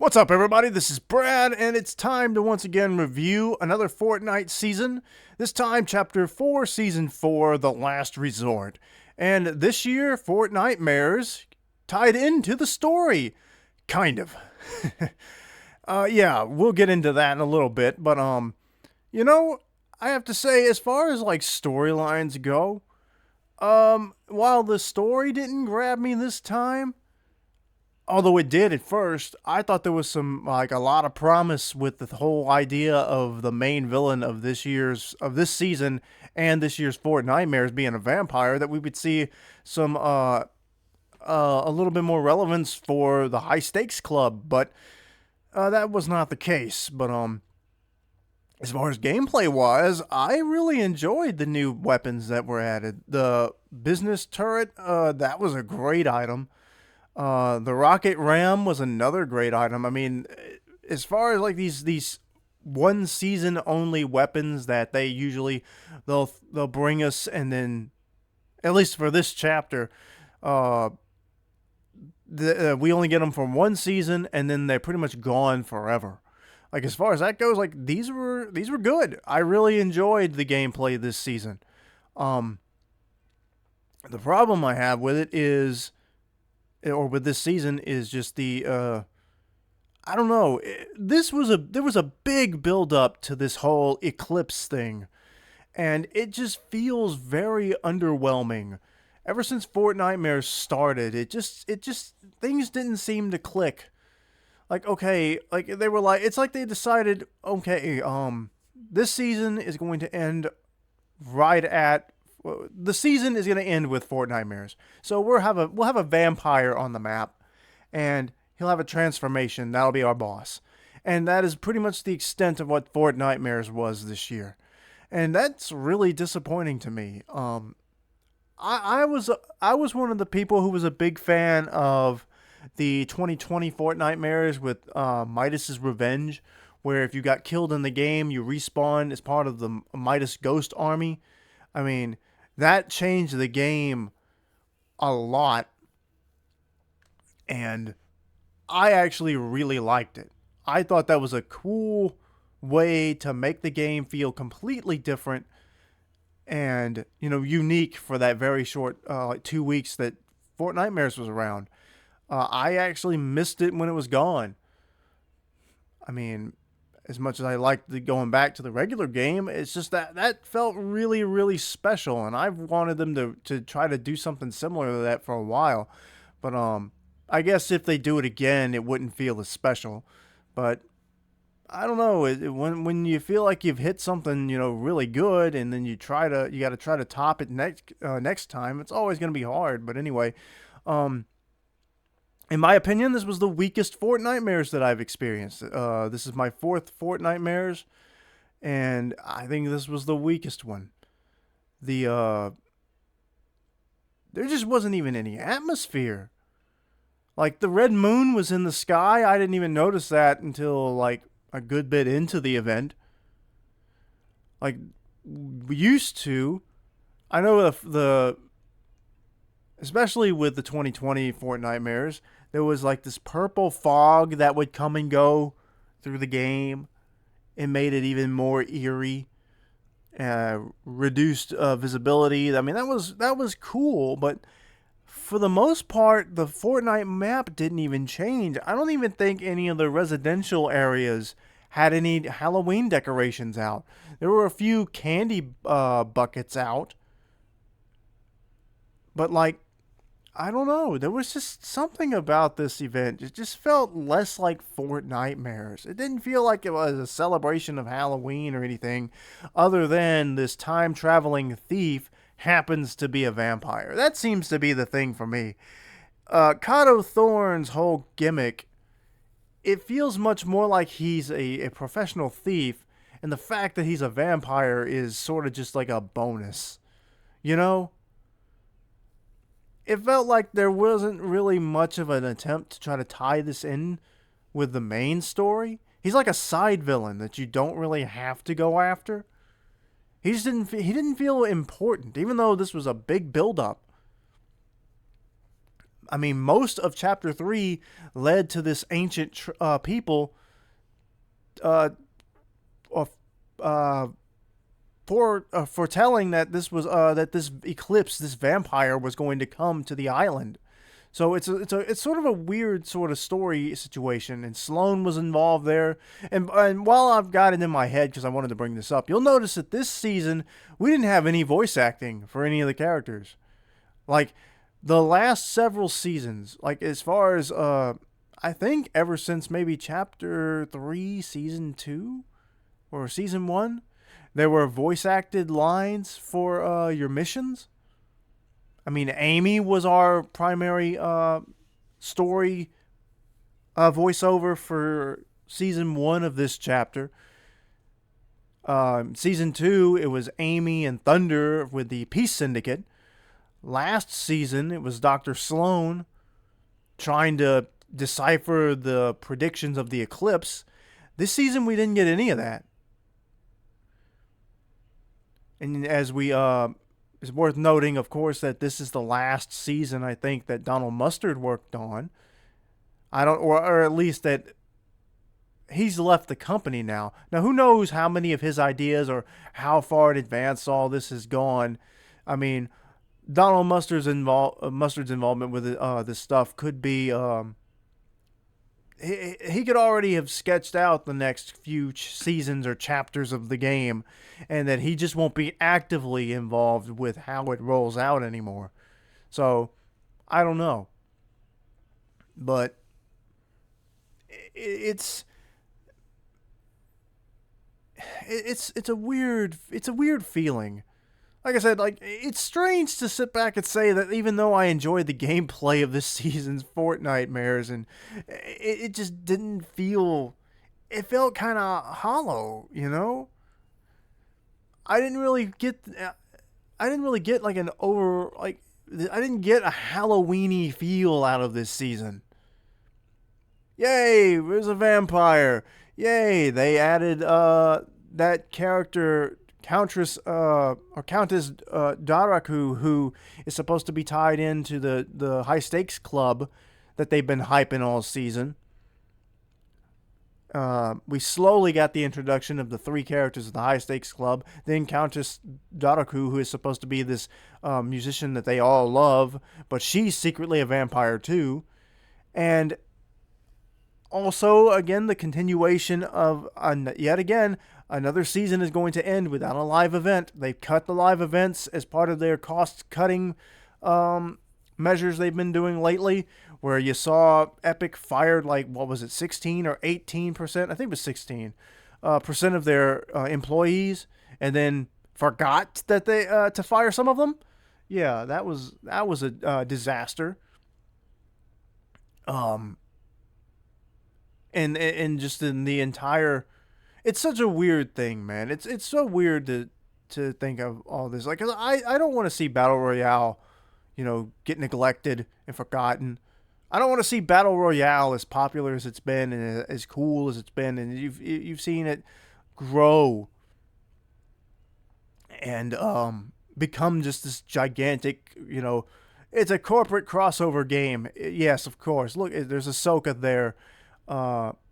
What's up, everybody? This is Brad, and it's time to once again review another Fortnite season. This time, Chapter 4, Season 4, The Last Resort. And this year, Fortnitemares tied into the story. Kind of. Yeah, we'll get into that in a little bit, but, I have to say, as far as, storylines go, while the story didn't grab me this time, although it did at first, I thought there was a lot of promise with the whole idea of the main villain of this season and this year's Fortnitemares being a vampire, that we would see some a little bit more relevance for the high stakes club, but that was not the case. But as far as gameplay wise, I really enjoyed the new weapons that were added. The business turret, that was a great item. The rocket ram was another great item. I mean, as far as these one season only weapons that they'll bring us, and then at least for this chapter, we only get them for one season, and then they're pretty much gone forever. Like, as far as that goes, these were good. I really enjoyed the gameplay this season. The problem I have with it is, or with this season, is just I don't know. There was a big build up to this whole eclipse thing, and it just feels very underwhelming. Ever since Fortnitemares started, it just things didn't seem to click. It's like they decided, okay, this season is going to end right at the season is going to end with Fortnitemares. So we'll have a vampire on the map, and he'll have a transformation. That'll be our boss. And that is pretty much the extent of what Fortnitemares was this year. And that's really disappointing to me. I was one of the people who was a big fan of the 2020 Fortnitemares with Midas's Revenge, where if you got killed in the game, you respawn as part of the Midas Ghost Army. I mean, that changed the game a lot, and I actually really liked it. I thought that was a cool way to make the game feel completely different and, unique for that very short 2 weeks that Fortnitemares was around. I actually missed it when it was gone. I mean, as much as I liked going back to the regular game, it's just that felt really, really special, and I've wanted them to try to do something similar to that for a while. But I guess if they do it again, it wouldn't feel as special. But I don't know. When you feel like you've hit something, really good, and then you got to try to top it next time, it's always going to be hard. But anyway, in my opinion, this was the weakest Fortnitemares that I've experienced. This is my fourth Fortnitemares, and I think this was the weakest one. There just wasn't even any atmosphere. Like, the red moon was in the sky. I didn't even notice that until, a good bit into the event. Like, we used to. I know especially with the 2020 Fortnitemares, there was this purple fog that would come and go through the game. It made it even more eerie. Reduced visibility. I mean, that was cool, but for the most part, the Fortnite map didn't even change. I don't even think any of the residential areas had any Halloween decorations out. There were a few candy buckets out, but I don't know. There was just something about this event. It just felt less like Fortnitemares. It didn't feel like it was a celebration of Halloween or anything, other than this time-traveling thief happens to be a vampire. That seems to be the thing for me. Kato Thorne's whole gimmick, it feels much more like he's a professional thief, and the fact that he's a vampire is sort of just like a bonus. It felt like there wasn't really much of an attempt to try to tie this in with the main story. He's like a side villain that you don't really have to go after. He didn't feel important, even though this was a big build-up. I mean, most of chapter 3 led to this ancient people uh, of, uh, foretelling that this eclipse, this vampire, was going to come to the island. So it's sort of a weird sort of story situation, and Sloane was involved there. And while I've got it in my head because I wanted to bring this up, you'll notice that this season we didn't have any voice acting for any of the characters. Like the last several seasons, like as far as I think ever since maybe chapter 3, season 2 or season 1, there were voice acted lines for your missions. I mean, Amy was our primary story voiceover for season 1 of this chapter. Season 2, it was Amy and Thunder with the Peace Syndicate. Last season, it was Dr. Sloane trying to decipher the predictions of the eclipse. This season, we didn't get any of that. And as we, it's worth noting, of course, that this is the last season I think that Donald Mustard worked on. Or at least that he's left the company now. Now, who knows how many of his ideas or how far in advance all this has gone. I mean, Donald Mustard's involvement with this stuff could be. He could already have sketched out the next few seasons or chapters of the game, and that he just won't be actively involved with how it rolls out anymore. So, I don't know. But it's a weird feeling. Like I said, like it's strange to sit back and say that even though I enjoyed the gameplay of this season's Fortnitemares, and it just didn't feel, it felt kind of hollow, you know. I didn't really get like an over like I didn't get a Halloweeny feel out of this season. Yay, there's a vampire. Yay, they added that character Countess Daraku, who is supposed to be tied into the high stakes club that they've been hyping all season. We slowly got the introduction of the 3 characters of the high stakes club. Then Countess Daraku, who is supposed to be this musician that they all love, but she's secretly a vampire too. And also, again, the continuation of yet again. Another season is going to end without a live event. They've cut the live events as part of their cost-cutting measures they've been doing lately, where you saw Epic fired like, what was it, 16 or 18%? I think it was 16% of their employees, and then forgot that they to fire some of them. Yeah, that was a disaster. And just in the entire. It's such a weird thing, man. It's so weird to think of all this. Like, I don't want to see Battle Royale, get neglected and forgotten. I don't want to see Battle Royale as popular as it's been and as cool as it's been, and you've seen it grow and become just this gigantic, it's a corporate crossover game. Yes, of course. Look, there's Ahsoka there,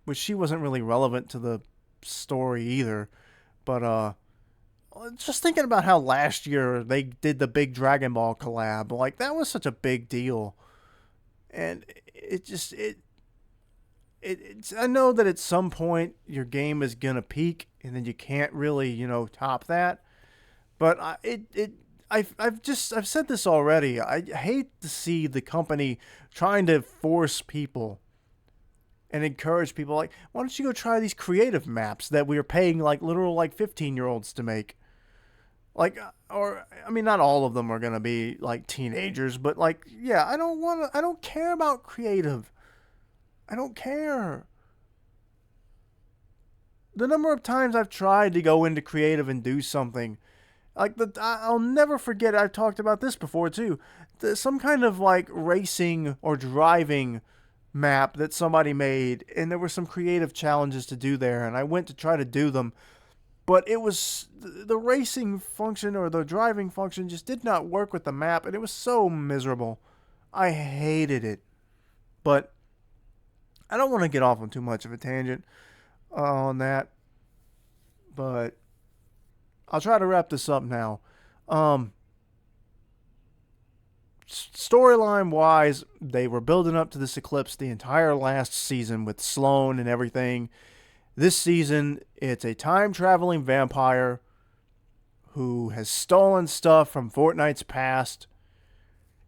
which she wasn't really relevant to the story either, but just thinking about how last year they did the big Dragon Ball collab, like that was such a big deal, and it's I know that at some point your game is gonna peak and then you can't really top that, but I've said this already. I hate to see the company trying to force people and encourage people like, why don't you go try these creative maps that we are paying like literal like 15-year-olds to make? Like, or I mean, not all of them are gonna be like teenagers, but like, yeah, I don't care about creative. I don't care. The number of times I've tried to go into creative and do something, like I'll never forget. I've talked about this before too. Some kind of like racing or driving map that somebody made, and there were some creative challenges to do there, and I went to try to do them, but it was the racing function or the driving function just did not work with the map, and it was so miserable. I hated it. But I don't want to get off on too much of a tangent on that. But I'll try to wrap this up now. Um, Storyline wise, they were building up to this eclipse the entire last season with Sloane and everything. This season, it's a time traveling vampire who has stolen stuff from Fortnite's past.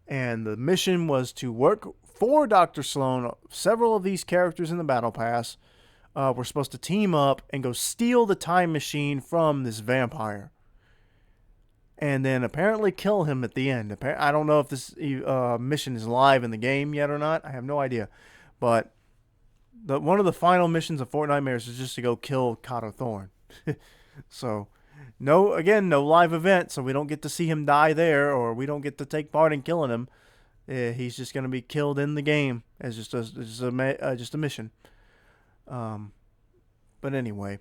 And the mission was to work for Dr. Sloan. Several of these characters in the Battle Pass were supposed to team up and go steal the time machine from this vampire. And then apparently kill him at the end. I don't know if this mission is live in the game yet or not. I have no idea. But one of the final missions of Fortnitemares is just to go kill Kato Thorn. So, no live event, so we don't get to see him die there, or we don't get to take part in killing him. He's just going to be killed in the game as just a mission. But anyway.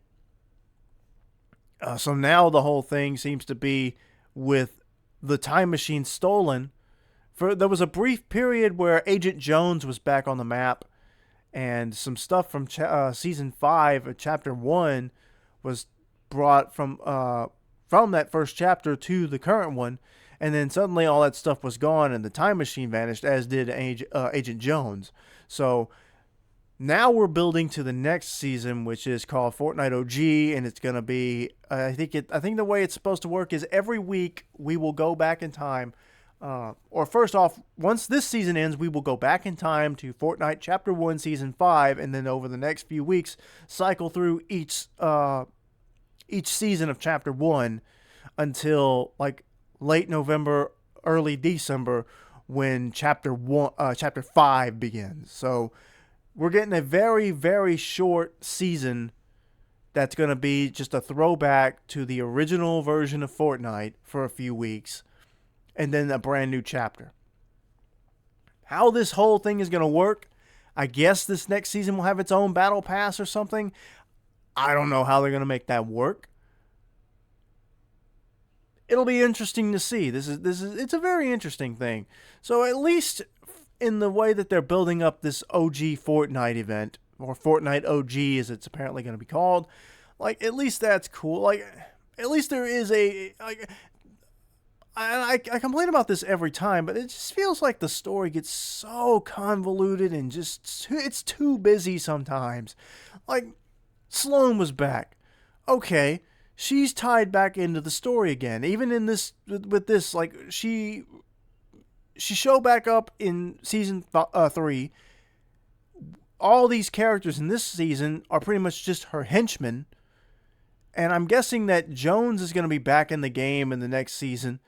So now the whole thing seems to be with the time machine stolen. There was a brief period where Agent Jones was back on the map, and some stuff from season 5, chapter 1, was brought from that first chapter to the current one, and then suddenly all that stuff was gone, and the time machine vanished, as did Agent Jones. So now we're building to the next season, which is called Fortnite OG, and it's going to be, I think the way it's supposed to work is every week we will go back in time, or first off, once this season ends, we will go back in time to Fortnite Chapter 1, Season 5, and then over the next few weeks, cycle through each season of Chapter 1 until like late November, early December, when Chapter 5 begins. So we're getting a very, very short season that's going to be just a throwback to the original version of Fortnite for a few weeks, and then a brand new chapter. How this whole thing is going to work, I guess this next season will have its own battle pass or something. I don't know how they're going to make that work. It'll be interesting to see. It's a very interesting thing. So at least in the way that they're building up this OG Fortnite event, or Fortnite OG as it's apparently going to be called, like, at least that's cool. Like, at least there is I complain about this every time, but it just feels like the story gets so convoluted and just, it's too busy sometimes. Like, Sloane was back. Okay, she's tied back into the story again. Even in this, with this, like, she showed back up in season 3. All these characters in this season are pretty much just her henchmen. And I'm guessing that Jones is going to be back in the game in the next season.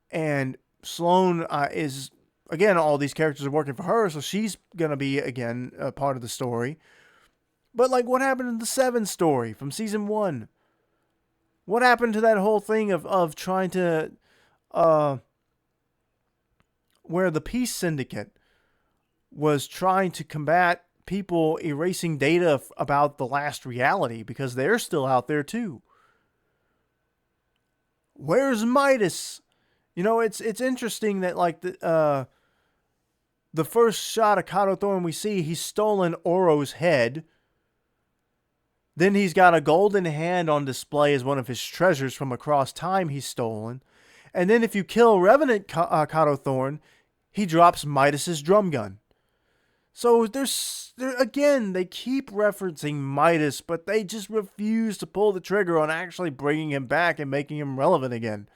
And Sloane is, again, all these characters are working for her, so she's going to be, again, a part of the story. But, like, what happened in the 7 story from season 1? What happened to that whole thing of trying to, where the Peace Syndicate was trying to combat people erasing data about the last reality, because they're still out there too? Where's Midas? You know, it's interesting that, like, the first shot of Kato Thorn we see, he's stolen Oro's head. Then he's got a golden hand on display as one of his treasures from across time he's stolen. And then if you kill Revenant Kato Thorn, he drops Midas's drum gun. So again, they keep referencing Midas, but they just refuse to pull the trigger on actually bringing him back and making him relevant again.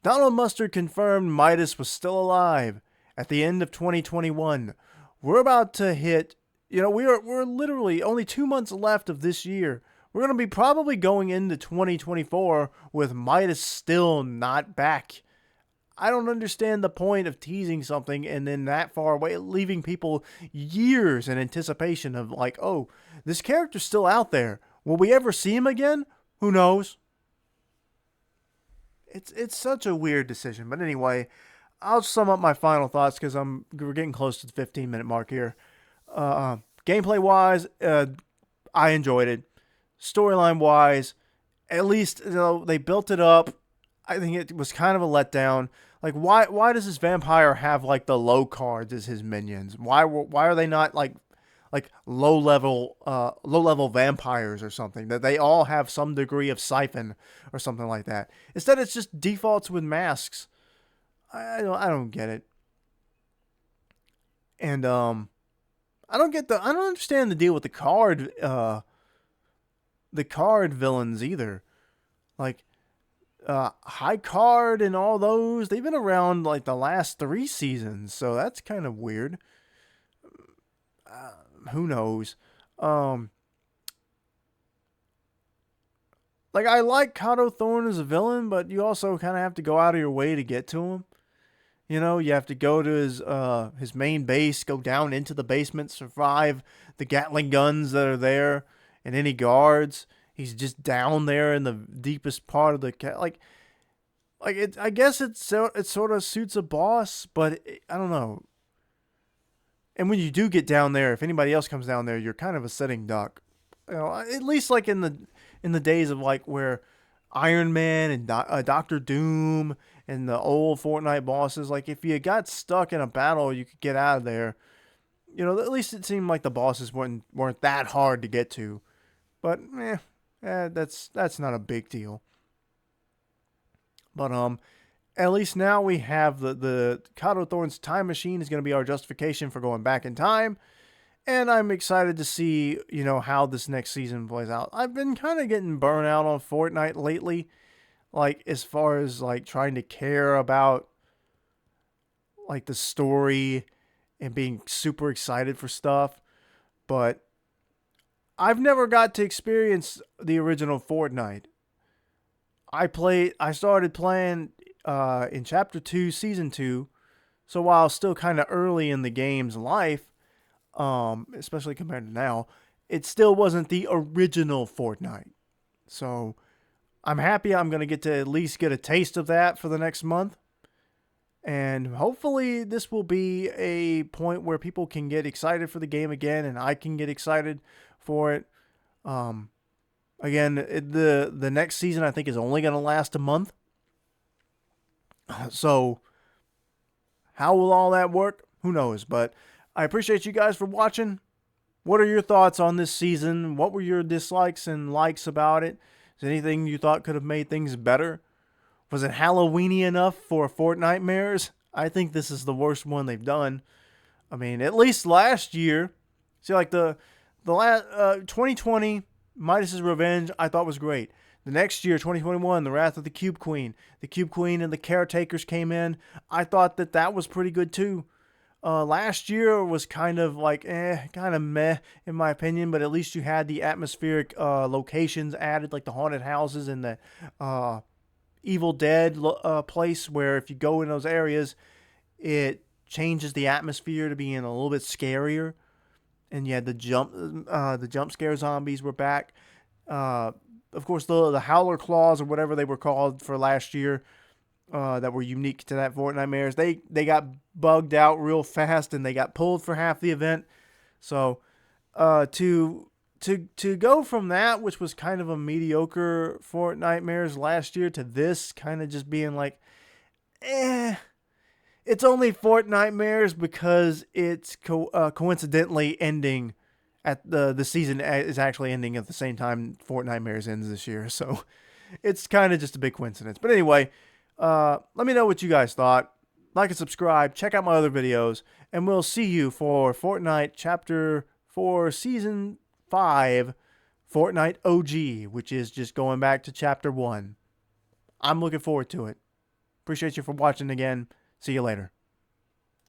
Donald Mustard confirmed Midas was still alive at the end of 2021. We're about to hit, we're literally only 2 months left of this year. We're going to be probably going into 2024 with Midas still not back. I don't understand the point of teasing something and then that far away, leaving people years in anticipation of, like, oh, this character's still out there. Will we ever see him again? Who knows? It's such a weird decision. But anyway, I'll sum up my final thoughts because we're getting close to the 15-minute mark here. Gameplay-wise, I enjoyed it. Storyline-wise, at least they built it up. I think it was kind of a letdown. Like, why does this vampire have like the low cards as his minions? Why are they not like low level vampires or something, that they all have some degree of siphon or something like that? Instead, it's just defaults with masks. I don't get it. And I don't understand the deal with the card villains either. Like high card and all those, they've been around like the last 3 seasons, so that's kind of weird. Who knows? Um, like, I like Kato Thorn as a villain, but you also kind of have to go out of your way to get to him. You know, you have to go to his main base, go down into the basement, survive the Gatling guns that are there, and any guards. He's just down there in the deepest part of the like it. I guess it sort of suits a boss, but I don't know. And when you do get down there, if anybody else comes down there, you're kind of a sitting duck. You know, at least like in the days of like where Iron Man and Doctor Doom and the old Fortnite bosses, like if you got stuck in a battle, you could get out of there. You know, at least it seemed like the bosses weren't that hard to get to. But that's not a big deal. But at least now we have the Kato Thorn's time machine is going to be our justification for going back in time. And I'm excited to see, you know, how this next season plays out. I've been kind of getting burnt out on Fortnite lately, like as far as like trying to care about like the story and being super excited for stuff. But I've never got to experience the original Fortnite. I started playing in Chapter 2, Season 2. So while still kind of early in the game's life, especially compared to now, it still wasn't the original Fortnite. So I'm happy I'm going to get to at least get a taste of that for the next month. And hopefully this will be a point where people can get excited for the game again, and I can get excited for it. Again, the next season I think is only going to last a month. So how will all that work? Who knows? But I appreciate you guys for watching. What are your thoughts on this season? What were your dislikes and likes about it? Is there anything you thought could have made things better? Was it Halloweeny enough for Fortnitemares? I think this is the worst one they've done. I mean, at least last year, see, like the last 2020 Midas's Revenge, I thought was great. The next year, 2021, The Wrath of the Cube Queen. The Cube Queen and the Caretakers came in. I thought that was pretty good too. Last year was kind of like, kind of meh in my opinion, but at least you had the atmospheric locations added, like the haunted houses and the Evil Dead place, where if you go in those areas, it changes the atmosphere to being a little bit scarier. And you had the jump scare zombies were back. Of course, the Howler Claws or whatever they were called for last year, that were unique to that Fortnitemares, they got bugged out real fast and they got pulled for half the event. So to go from that, which was kind of a mediocre Fortnitemares last year, to this kind of just being like, it's only Fortnitemares because it's coincidentally ending at the season is actually ending at the same time Fortnitemares ends this year. So it's kind of just a big coincidence. But anyway, let me know what you guys thought. Like and subscribe. Check out my other videos. And we'll see you for Fortnite Chapter 4 Season 5 Fortnite OG, which is just going back to Chapter 1. I'm looking forward to it. Appreciate you for watching again. See you later.